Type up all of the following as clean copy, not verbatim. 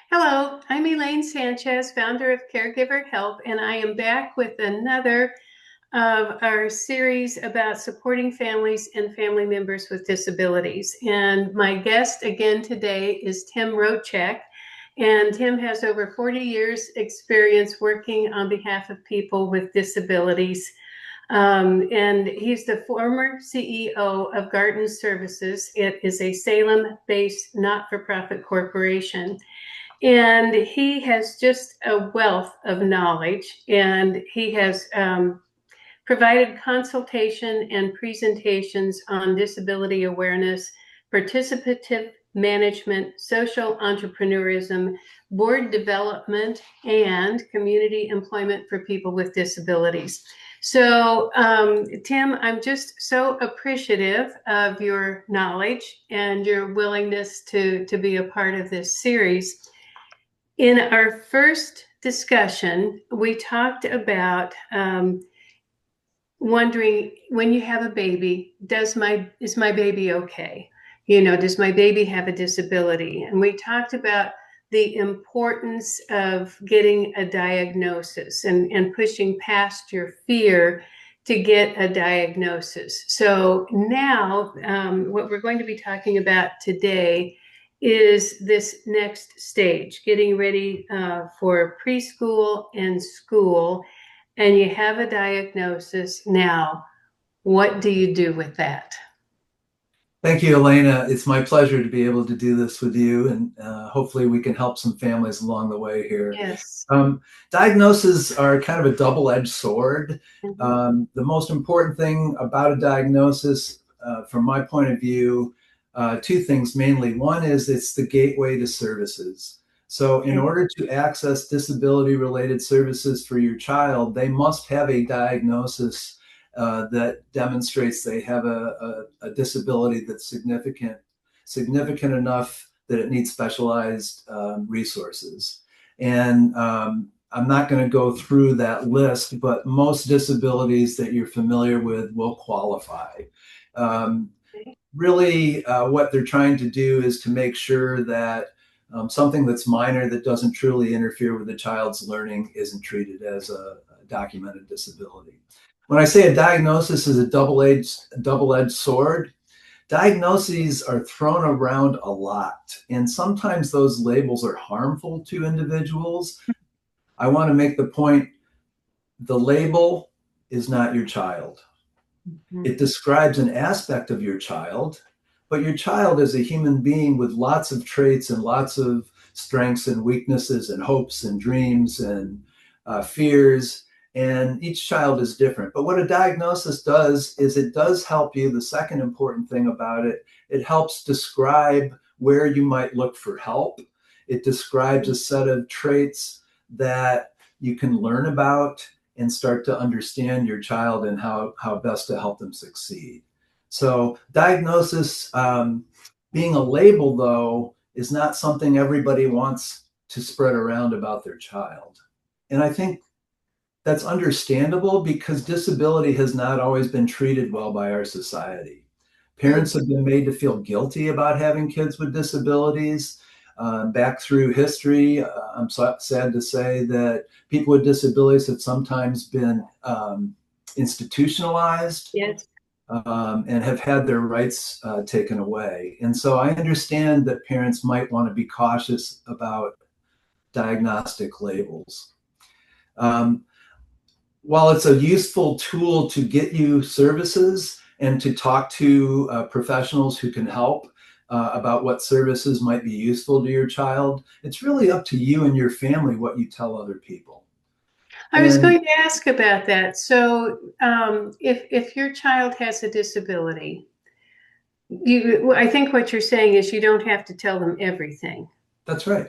Hello, I'm Elaine Sanchez, founder of Caregiver Help, and I am back with another of our series about supporting families and family members with disabilities. And my guest again today is Tim Rocak, and Tim has over 40 years experience working on behalf of people with disabilities. And he's the former CEO of Garden Services. It is a Salem-based not-for-profit corporation. And he has just a wealth of knowledge, and he has provided consultation and presentations on disability awareness, participative management, social entrepreneurism, board development, and community employment for people with disabilities. So, Tim, I'm just so appreciative of your knowledge and your willingness to be a part of this series. In our first discussion, we talked about wondering, when you have a baby, is my baby okay? Does my baby have a disability? And we talked about the importance of getting a diagnosis and pushing past your fear to get a diagnosis. So now what we're going to be talking about today is this next stage, getting ready for preschool and school, and you have a diagnosis. Now, what do you do with that? Thank you, Elena. It's my pleasure to be able to do this with you, and hopefully we can help some families along the way here. Yes. Diagnoses are kind of a double-edged sword. The most important thing about a diagnosis, from my point of view, two things mainly. One is it's the gateway to services. So in order to access disability-related services for your child, they must have a diagnosis that demonstrates they have a disability that's significant enough that it needs specialized resources. And I'm not going to go through that list, but most disabilities that you're familiar with will qualify. Really, what they're trying to do is to make sure that something that's minor that doesn't truly interfere with the child's learning isn't treated as a documented disability. When I say a diagnosis is a double-edged sword, diagnoses are thrown around a lot, and sometimes those labels are harmful to individuals. I want to make the point, the label is not your child. It describes an aspect of your child, but your child is a human being with lots of traits and lots of strengths and weaknesses and hopes and dreams and fears. And each child is different. But what a diagnosis does is it does help you. The second important thing about it, it helps describe where you might look for help. It describes a set of traits that you can learn about and start to understand your child and how best to help them succeed. So diagnosis, being a label, though, is not something everybody wants to spread around about their child. And I think that's understandable because disability has not always been treated well by our society. Parents have been made to feel guilty about having kids with disabilities. Back through history, I'm sad to say that people with disabilities have sometimes been institutionalized. Yes. And have had their rights taken away. And so I understand that parents might want to be cautious about diagnostic labels. While it's a useful tool to get you services and to talk to professionals who can help about what services might be useful to your child, it's really up to you and your family what you tell other people. I was going to ask about that. So if your child has a disability, I think what you're saying is you don't have to tell them everything. That's right.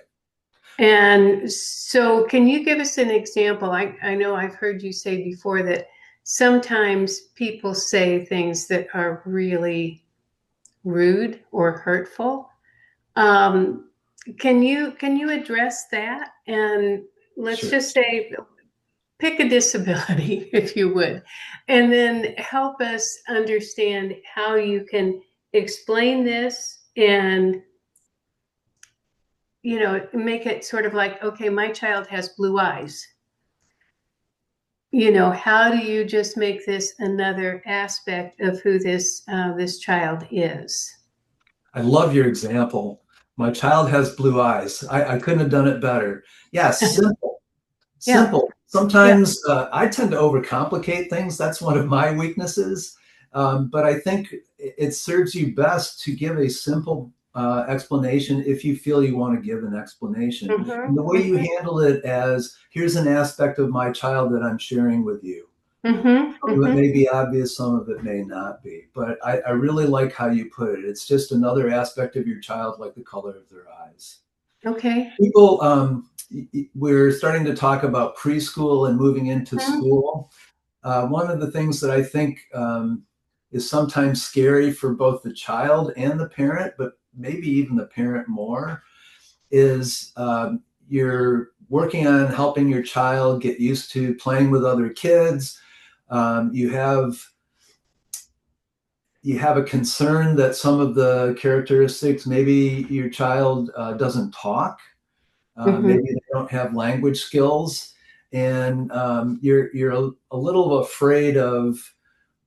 And so can you give us an example? I know I've heard you say before that sometimes people say things that are really rude or hurtful. Can you address that? And let's just say, pick a disability, if you would, and then help us understand how you can explain this and make it sort of like, okay, my child has blue eyes. How do you just make this another aspect of who this child is? I love your example. My child has blue eyes. I couldn't have done it better. Yeah, simple. Yeah, Simple. yeah. Sometimes I tend to overcomplicate things. That's one of my weaknesses. But I think it serves you best to give a simple explanation if you feel you want to give an explanation. And the way you handle it as, here's an aspect of my child that I'm sharing with you. Some of it may be obvious, some of it may not be. But I really like how you put it. It's just another aspect of your child, like the color of their eyes. Okay. People, we're starting to talk about preschool and moving into Mhm. school. One of the things that I think is sometimes scary for both the child and the parent, but maybe even the parent more, is you're working on helping your child get used to playing with other kids. You have a concern that some of the characteristics, maybe your child doesn't talk. Maybe they don't have language skills, and you're a little afraid of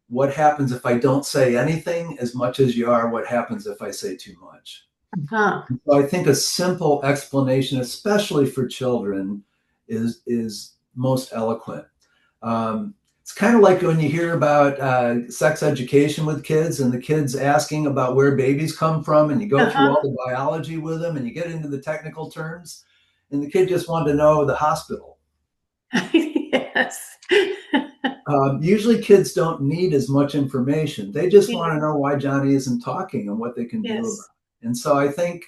what happens if I don't say anything as much as you are what happens if I say too much. Huh. So I think a simple explanation, especially for children, is most eloquent. It's kind of like when you hear about sex education with kids and the kids asking about where babies come from, and you go through Uh-huh. all the biology with them and you get into the technical terms, and the kid just wanted to know the hospital. Yes. Usually kids don't need as much information. They just Yeah. want to know why Johnny isn't talking and what they can do about Yes. it. And so I think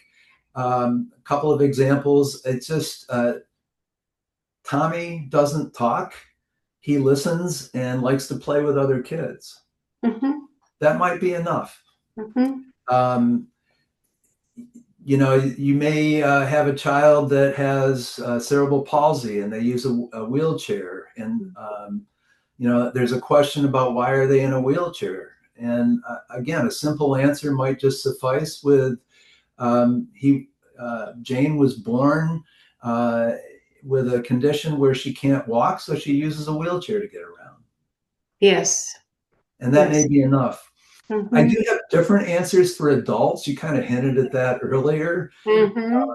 a couple of examples, it's just Tommy doesn't talk. He listens and likes to play with other kids. Mm-hmm. That might be enough. Mm-hmm. Um, you may have a child that has cerebral palsy and they use a wheelchair. And, there's a question about why are they in a wheelchair? And again, a simple answer might just suffice with Jane was born with a condition where she can't walk, so she uses a wheelchair to get around. Yes. And that may Yes. be enough. I Mm-hmm. do have different answers for adults. You kind of hinted at that earlier. Mm-hmm.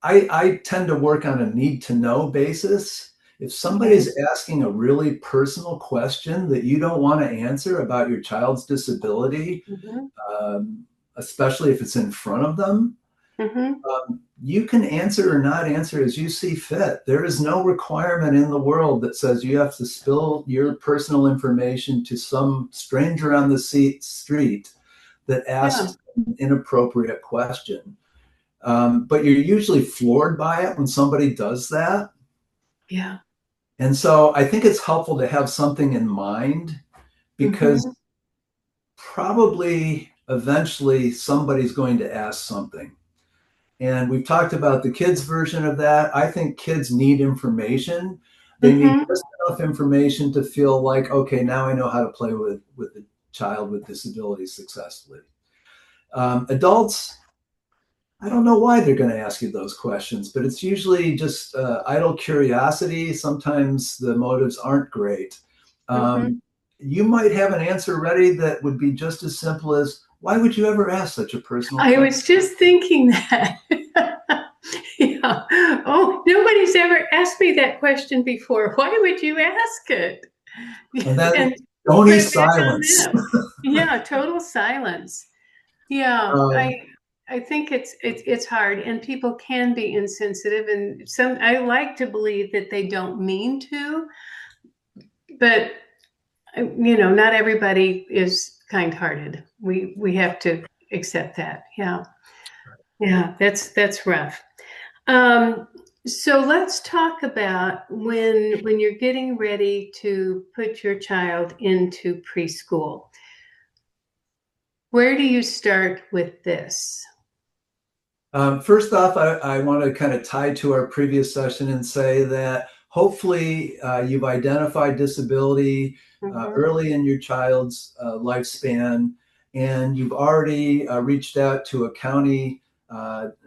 I tend to work on a need to know basis. If somebody's asking a really personal question that you don't want to answer about your child's disability, Mm-hmm. especially if it's in front of them, Mm-hmm. you can answer or not answer as you see fit. There is no requirement in the world that says you have to spill your personal information to some stranger on the street that Yeah. asked an inappropriate question. But you're usually floored by it when somebody does that. Yeah. And so I think it's helpful to have something in mind because Mm-hmm. probably eventually somebody's going to ask something. And we've talked about the kids' version of that. I think kids need information. They need Mm-hmm. just enough information to feel like, okay, now I know how to play with the child with disabilities successfully. Adults, I don't know why they're going to ask you those questions, but it's usually just idle curiosity. Sometimes the motives aren't great. Mm-hmm. You might have an answer ready that would be just as simple as, why would you ever ask such a personal I question? was just thinking that. Yeah. Oh, nobody's ever asked me that question before. Why would you ask it? And then And put Tony it back on silence. them. Yeah, total silence. Yeah, Um, I think it's hard, and people can be insensitive, and I like to believe that they don't mean to, but not everybody is kind-hearted. We have to accept that. Yeah, yeah, that's rough. Um, so let's talk about when you're getting ready to put your child into preschool. Where do you start with this? First off, I want to kind of tie to our previous session and say that hopefully you've identified disability Mm-hmm. early in your child's lifespan, and you've already reached out to a county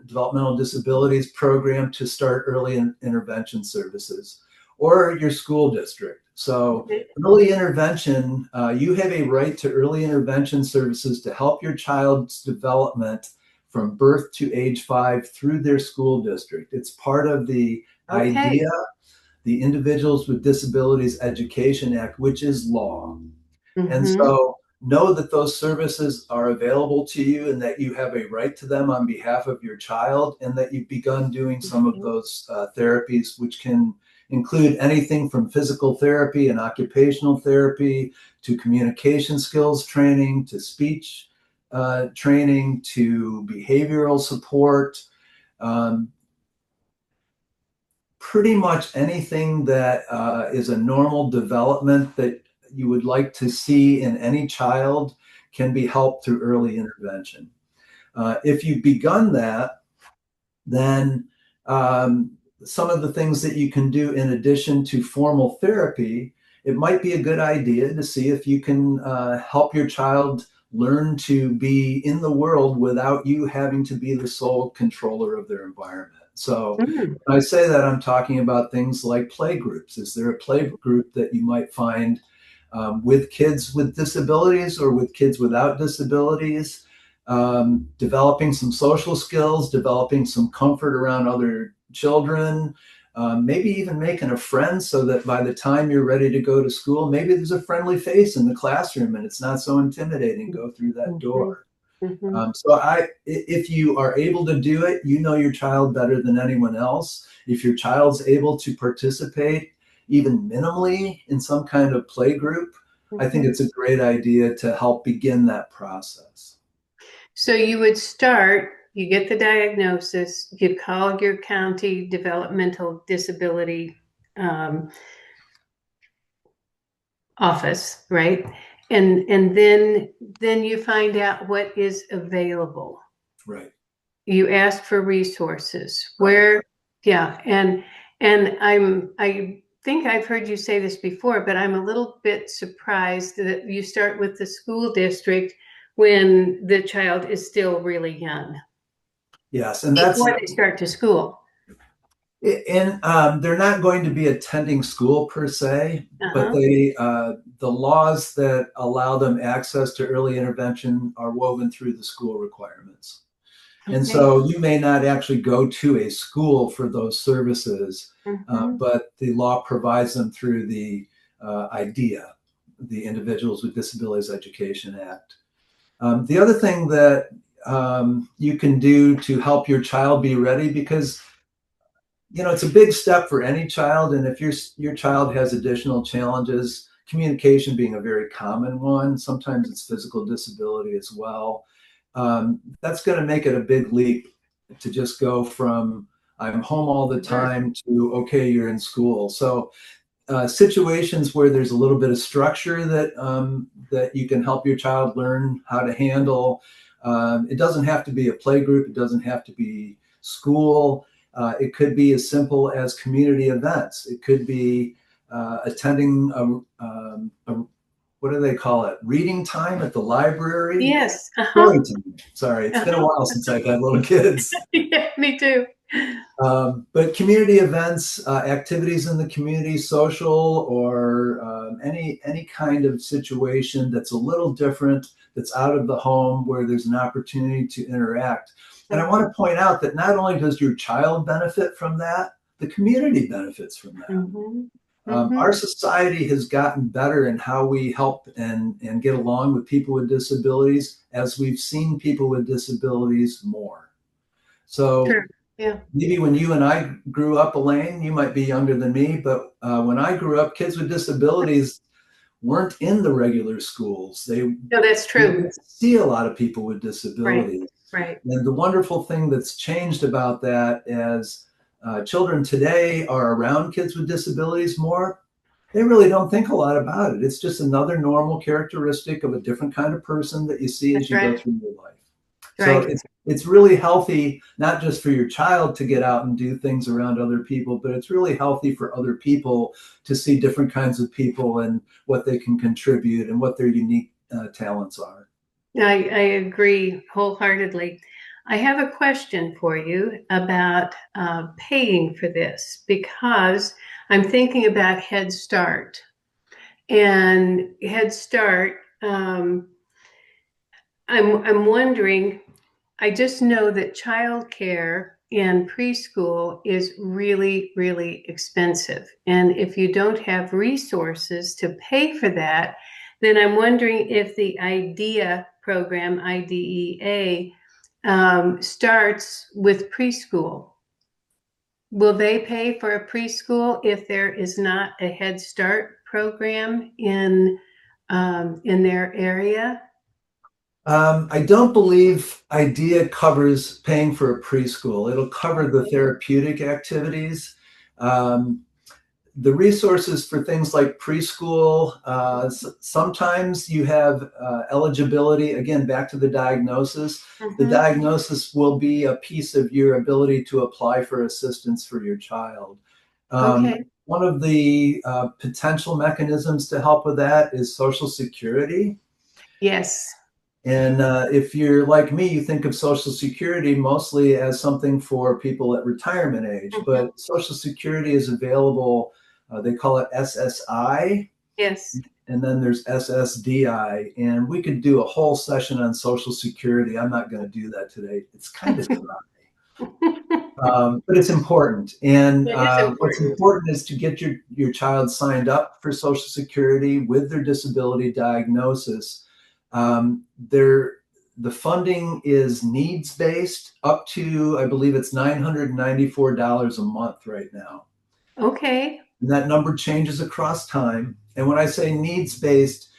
developmental disabilities program to start early intervention services, or your school district. So early intervention, you have a right to early intervention services to help your child's development from birth to age 5 through their school district. It's part of the IDEA, the Individuals with Disabilities Education Act, which is law. And so know that those services are available to you and that you have a right to them on behalf of your child, and that you've begun doing some of those therapies, which can include anything from physical therapy and occupational therapy to communication skills training to speech training to behavioral support. Pretty much anything that is a normal development that you would like to see in any child can be helped through early intervention. If you've begun that, then some of the things that you can do in addition to formal therapy, it might be a good idea to see if you can help your child learn to be in the world without you having to be the sole controller of their environment. So when I say that, I'm talking about things like playgroups. Is there a play group that you might find with kids with disabilities or with kids without disabilities? Developing some social skills, developing some comfort around other children, maybe even making a friend so that by the time you're ready to go to school, maybe there's a friendly face in the classroom and it's not so intimidating. Go through that door. If you are able to do it, you know your child better than anyone else. If your child's able to participate even minimally in some kind of play group, I think it's a great idea to help begin that process. So you would start, you get the diagnosis, you call your county developmental disability office, right? And then you find out what is available. Right. You ask for resources. Where, yeah, and I think I've heard you say this before, but I'm a little bit surprised that you start with the school district when the child is still really young. Yes, and that's before they start to school. And they're not going to be attending school per se, but the laws that allow them access to early intervention are woven through the school requirements. And so you may not actually go to a school for those services, but the law provides them through the IDEA, the Individuals with Disabilities Education Act. The other thing that you can do to help your child be ready, because it's a big step for any child, and if your child has additional challenges, communication being a very common one, sometimes it's physical disability as well, that's going to make it a big leap to just go from I'm home all the time to okay, you're in school. So situations where there's a little bit of structure that you can help your child learn how to handle. It doesn't have to be a play group. It doesn't have to be school. It could be as simple as community events. It could be attending what do they call it? Reading time at the library? Yes. Story time. Sorry, it's been a while since I've had little kids. Yeah, me too. But community events, activities in the community, social, or any kind of situation that's a little different, that's out of the home, where there's an opportunity to interact. And I want to point out that not only does your child benefit from that, the community benefits from that. Our society has gotten better in how we help and get along with people with disabilities as we've seen people with disabilities more. So maybe when you and I grew up, Elaine, you might be younger than me, but when I grew up, kids with disabilities weren't in the regular schools. No, that's true. You didn't see a lot of people with disabilities. Right. And the wonderful thing that's changed about that as children today are around kids with disabilities more, they really don't think a lot about it. It's just another normal characteristic of a different kind of person that you see as you go through your life. So it's really healthy, not just for your child to get out and do things around other people, but it's really healthy for other people to see different kinds of people and what they can contribute and what their unique talents are. I agree wholeheartedly. I have a question for you about paying for this, because I'm thinking about Head Start. And Head Start, I'm wondering, I just know that childcare and preschool is really, really expensive. And if you don't have resources to pay for that, then I'm wondering if the IDEA program, IDEA, starts with preschool. Will they pay for a preschool if there is not a Head Start program in their area? I don't believe IDEA covers paying for a preschool. It'll cover the therapeutic activities. Um, the resources for things like preschool, sometimes you have eligibility, again, back to the diagnosis. The Mhm. diagnosis will be a piece of your ability to apply for assistance for your child. Okay. One of the potential mechanisms to help with that is Social Security. Yes. And if you're like me, you think of Social Security mostly as something for people at retirement age, Mhm. but Social Security is available. They call it SSI, Yes. and then there's SSDI. And we could do a whole session on Social Security. I'm not going to do that today. It's kind of dry. But it's important. And It is what's important. important is to get your child signed up for Social Security with their disability diagnosis. The funding is needs based up to, I believe it's $994 a month right now. Okay. And that number changes across time. And when I say needs based,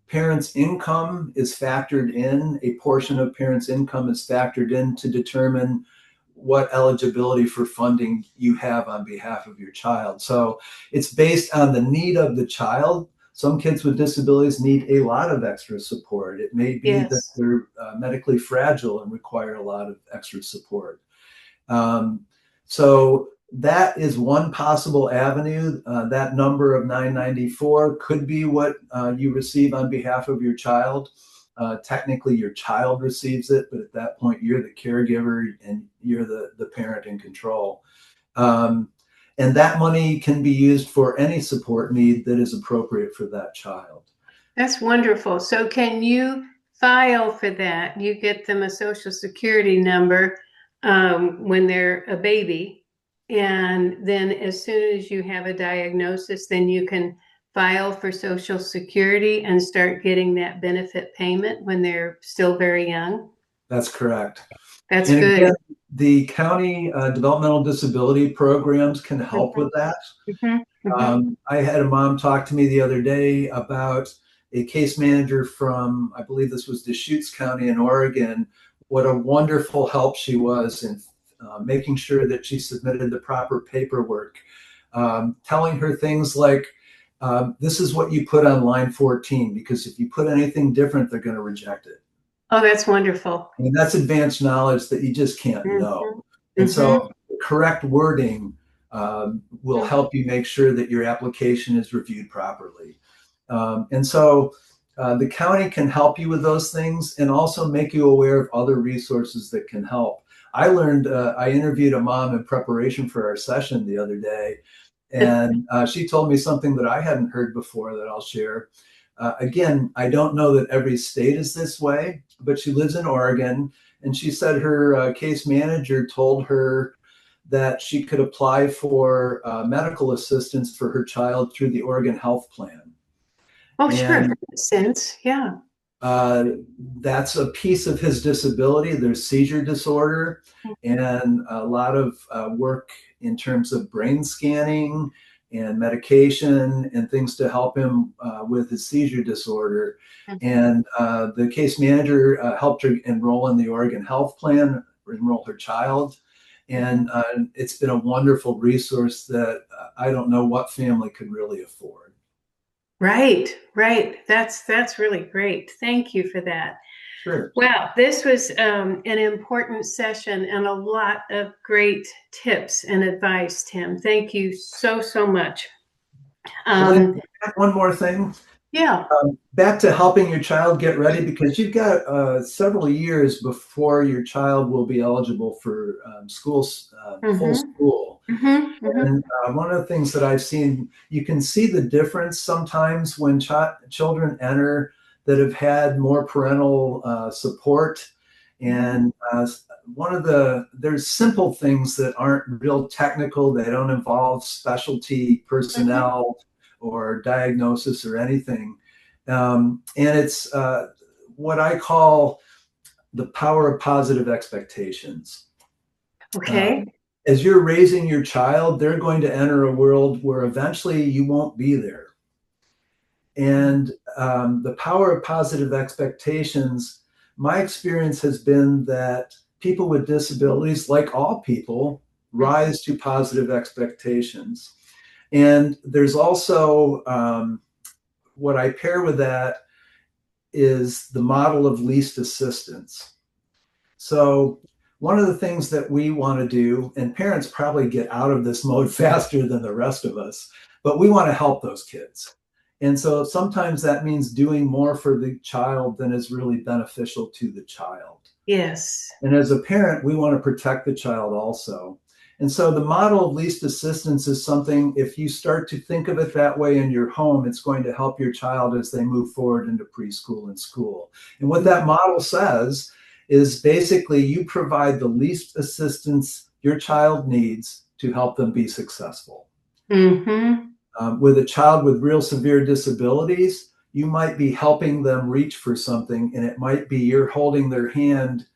parents' income is factored in. A portion of parents' income is factored in to determine what eligibility for funding you have on behalf of your child. So it's based on the need of the child. Some kids with disabilities need a lot of extra support. It may be that Yes. they're medically fragile and require a lot of extra support. Um, so that is one possible avenue. That number of 994 could be what you receive on behalf of your child. Technically, your child receives it, but at that point, you're the caregiver and you're the parent in control. Um, and that money can be used for any support need that is appropriate for that child. That's wonderful. So can you file for that? You get them a Social Security number when they're a baby. And then as soon as you have a diagnosis, then you can file for Social Security and start getting that benefit payment when they're still very young. That's correct. That's And good. again, the county developmental disability programs can help Mhm, with that. mhm, mhm. I had a mom talk to me the other day about a case manager from, I believe this was Deschutes County in Oregon, what a wonderful help she was in making sure that she submitted the proper paperwork, telling her things like, this is what you put on line 14, because if you put anything different, they're going to reject it. Oh, that's wonderful. I mean, that's advanced knowledge that you just can't know. Mhm, And mhm, so, correct wording will mhm. help you make sure that your application is reviewed properly. And so, the county can help you with those things and also make you aware of other resources that can help. I interviewed a mom in preparation for our session the other day, and she told me something that I hadn't heard before that I'll share. Again, I don't know that every state is this way, but she lives in Oregon, and she said her case manager told her that she could apply for medical assistance for her child through the Oregon Health Plan. Oh, sure. That And makes sense. Yeah. uh, that's a piece of his disability. There's seizure disorder and a lot of work in terms of brain scanning and medication and things to help him with his seizure disorder. Mhm. And the case manager helped her enroll in the Oregon Health Plan, enroll her child. And it's been a wonderful resource that I don't know what family could really afford. Right, right. That's really great. Thank you for that. Sure. Wow, this was an important session and a lot of great tips and advice, Tim. Thank you so, so much. Elaine, Um, one more thing. Yeah. Back to helping your child get ready, because you've got several years before your child will be eligible for full Mm-hmm. school. Mm-hmm. Mm-hmm. And one of the things that I've seen, you can see the difference sometimes when children enter that have had more parental support. Mm-hmm. And there's simple things that aren't real technical. They don't involve specialty Mm-hmm. personnel or diagnosis or anything. And it's what I call the power of positive expectations. Uh, Okay. as you're raising your child, they're going to enter a world where eventually you won't be there. And the power of positive expectations, my experience has been that people with disabilities, like all people, rise to positive expectations. And there's also what I pair with that is the model of least assistance. So one of the things that we want to do, and parents probably get out of this mode faster than the rest of us, but we want to help those kids. And so sometimes that means doing more for the child than is really beneficial to the child. Yes. And as a parent, we want to protect the child also. And so the model of least assistance is something, if you start to think of it that way in your home, it's going to help your child as they move forward into preschool and school. And what that model says is basically you provide the least assistance your child needs to help them be successful. Mm-hmm. With a child with real severe disabilities, you might be helping them reach for something, and it might be you're holding their hand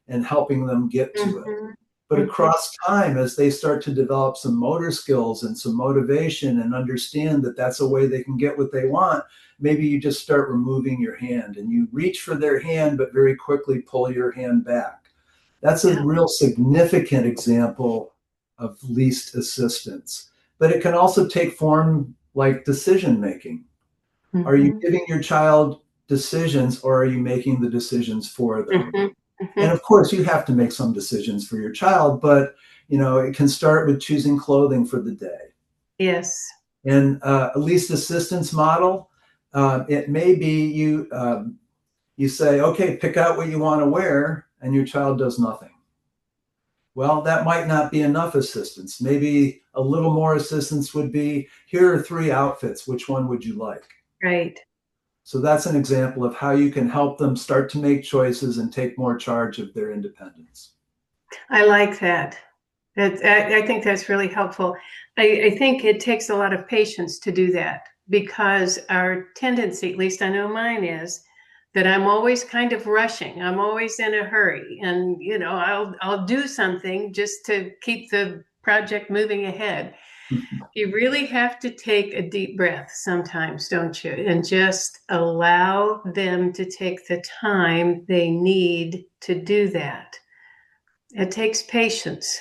and helping them get to it. Mm-hmm. But Mm-hmm. across time, as they start to develop some motor skills and some motivation and understand that that's a way they can get what they want, maybe you just start removing your hand and you reach for their hand, but very quickly pull your hand back. That's a Yeah. real significant example of least assistance. But it can also take form like decision making. Are you Mm-hmm. giving your child decisions, or are you making the decisions for them? Mm-hmm. And Mm-hmm. of course, you have to make some decisions for your child, but it can start with choosing clothing for the day. Yes. And a least assistance model, it may be you say, okay, pick out what you want to wear, and your child does nothing. Well, that might not be enough assistance. Maybe a little more assistance would be, here are 3 outfits. Which one would you like? Right. So that's an example of how you can help them start to make choices and take more charge of their independence. I like that. I think that's really helpful. I think it takes a lot of patience to do that because our tendency, at least I know mine is, that I'm always kind of rushing. I'm always in a hurry, and I'll do something just to keep the project moving ahead. You really have to take a deep breath sometimes, don't you? And just allow them to take the time they need to do that. It takes patience.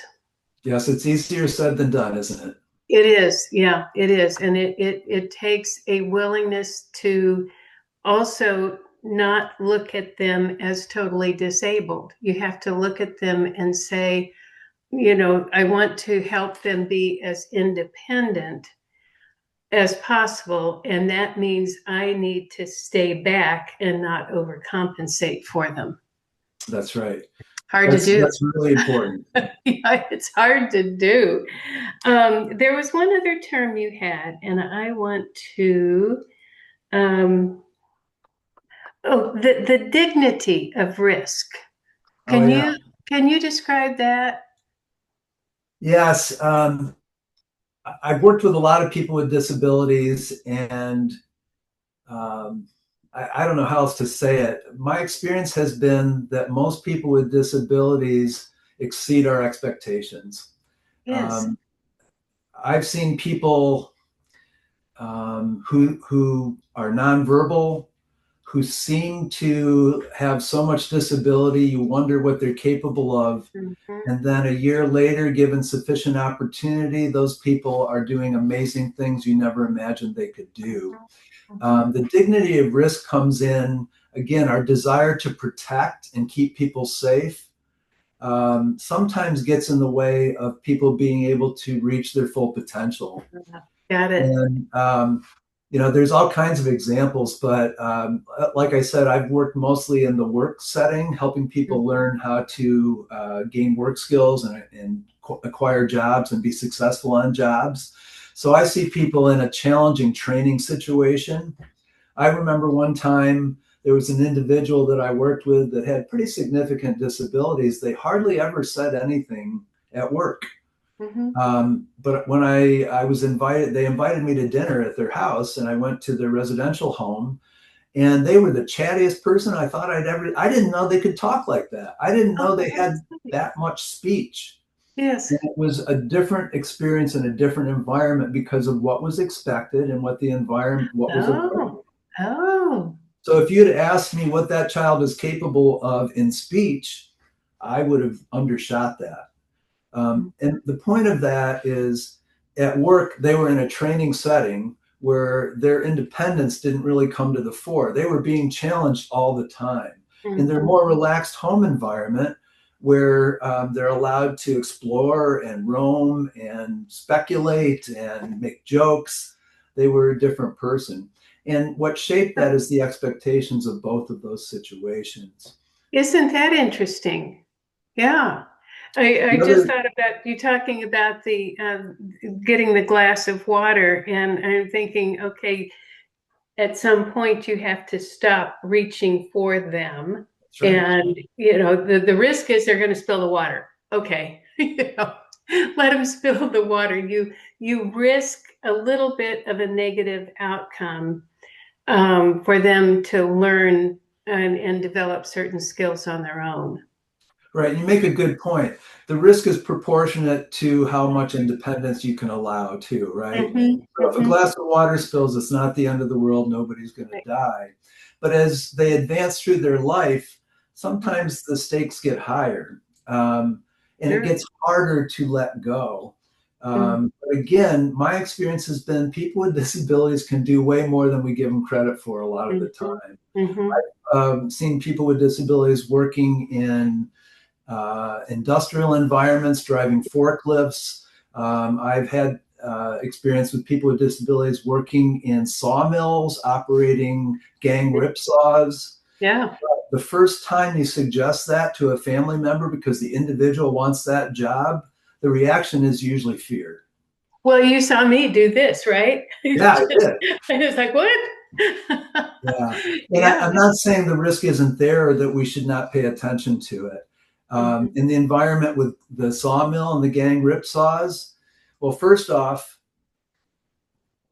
Yes, it's easier said than done, isn't it? It is, yeah, it is. And it takes a willingness to also not look at them as totally disabled. You have to look at them and say, I want to help them be as independent as possible. And that means I need to stay back and not overcompensate for them. That's right. Hard to That's do. that's really important. Yeah, it's hard to do. There was one other term you had, and I want to. Um, oh, the dignity of risk. Oh Can yeah. you describe that? Yes. I've worked with a lot of people with disabilities, and um, I don't know how else to say it. My experience has been that most people with disabilities exceed our expectations. Yes. Um, I've seen people who are nonverbal, who seem to have so much disability, you wonder what they're capable of. Mhm. And then a year later, given sufficient opportunity, those people are doing amazing things you never imagined they could do. Mhm. The dignity of risk comes in, again, our desire to protect and keep people safe sometimes gets in the way of people being able to reach their full potential. Got it. And There's all kinds of examples, but like I said, I've worked mostly in the work setting, helping people learn how to gain work skills and acquire jobs and be successful on jobs. So I see people in a challenging training situation. I remember one time there was an individual that I worked with that had pretty significant disabilities. They hardly ever said anything at work. Mm-hmm. But when I was invited, they invited me to dinner at their house, and I went to their residential home, and they were the chattiest person I thought I didn't know they could talk like that. I didn't know Oh, they that's had nice. that much speech. Yes. And it was a different experience and a different environment because of what was expected and what was available. Oh, oh. So if you had asked me what that child is capable of in speech, I would have undershot that. And the point of that is at work, they were in a training setting where their independence didn't really come to the fore. They were being challenged all the time. In their Mm-hmm. more relaxed home environment, where they're allowed to explore and roam and speculate and make jokes, they were a different person. And what shaped that is the expectations of both of those situations. Isn't that interesting? Yeah. I The just other, thought about you talking about the getting the glass of water, and I'm thinking, okay, at some point you have to stop reaching for them, that's right. and the risk is they're going to spill the water. Okay, let them spill the water. You risk a little bit of a negative outcome for them to learn and develop certain skills on their own. Right. You make a good point. The risk is proportionate to how much independence you can allow, too, right? Mm-hmm, So if a mm-hmm. glass of water spills, it's not the end of the world. Nobody's going to Right. die. But as they advance through their life, sometimes the stakes get higher, and it Sure. gets harder to let go. Mm-hmm, But again, my experience has been people with disabilities can do way more than we give them credit for a lot of the mm-hmm, time. mm-hmm. Seen people with disabilities working in industrial environments, driving forklifts. I've had experience with people with disabilities working in sawmills, operating gang rip saws. Yeah. The first time you suggest that to a family member because the individual wants that job, the reaction is usually fear. Well, you saw me do this, right? Yeah, I did. I was like, what? Yeah. And Yeah. I'm not saying the risk isn't there or that we should not pay attention to it. Mhm. In the environment with the sawmill and the gang rip saws, well, first off,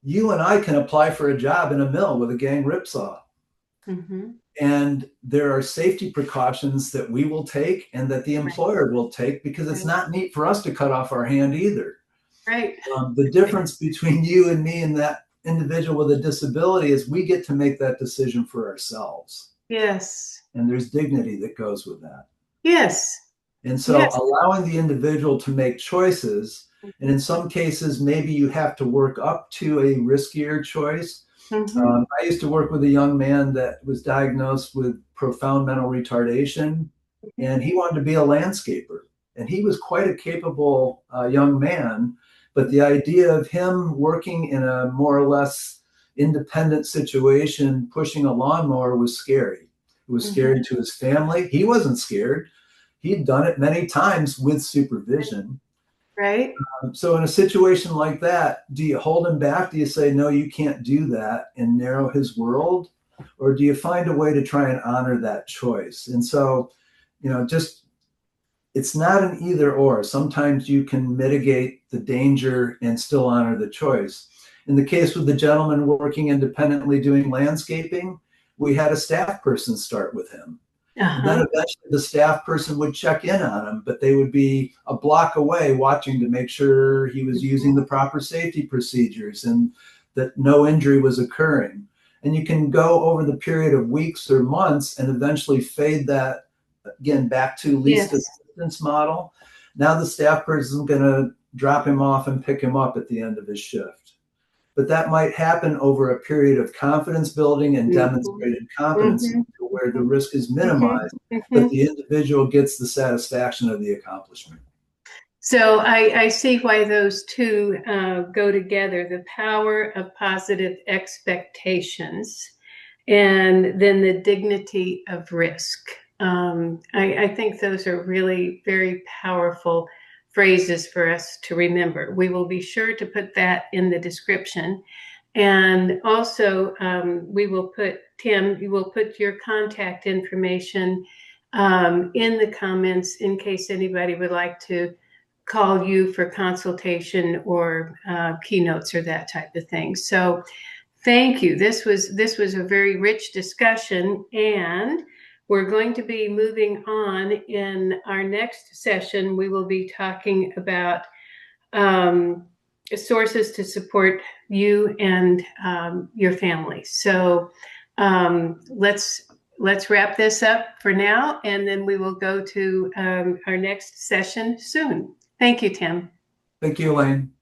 you and I can apply for a job in a mill with a gang rip saw. Mhm. And there are safety precautions that we will take and that the Right. employer will take because it's Right. not neat for us to cut off our hand either. Right. The difference between you and me and that individual with a disability is we get to make that decision for ourselves. Yes. And there's dignity that goes with that. Yes. And so Yes. allowing the individual to make choices, and in some cases, maybe you have to work up to a riskier choice. Mhm. I used to work with a young man that was diagnosed with profound mental retardation, Mhm. and he wanted to be a landscaper. And he was quite a capable young man, but the idea of him working in a more or less independent situation, pushing a lawnmower, was scary. It was Mhm. scary to his family. He wasn't scared. He'd done it many times with supervision. Right. So in a situation like that, do you hold him back? Do you say, no, you can't do that and narrow his world? Or do you find a way to try and honor that choice? And so, just it's not an either or. Sometimes you can mitigate the danger and still honor the choice. In the case with the gentleman working independently doing landscaping, we had a staff person start with him. And then Uh-huh. eventually the staff person would check in on him, but they would be a block away watching to make sure he was using Mhm. the proper safety procedures and that no injury was occurring. And you can go over the period of weeks or months and eventually fade that again back to least Yes. assistance model. Now the staff person is going to drop him off and pick him up at the end of his shift. But that might happen over a period of confidence building and Mhm. demonstrated competency Mhm. to where the Mhm. risk is Mhm. minimized, but Mhm. the individual gets the satisfaction of the accomplishment. So I see why those two go together, the power of positive expectations and then the dignity of risk. I think those are really very powerful phrases for us to remember. We will be sure to put that in the description. And also, we will put, Tim, you will put your contact information in the comments in case anybody would like to call you for consultation or keynotes or that type of thing. So thank you. This was a very rich discussion, and we're going to be moving on. In our next session, we will be talking about sources to support you and your family. So let's wrap this up for now, and then we will go to our next session soon. Thank you, Tim. Thank you, Elaine.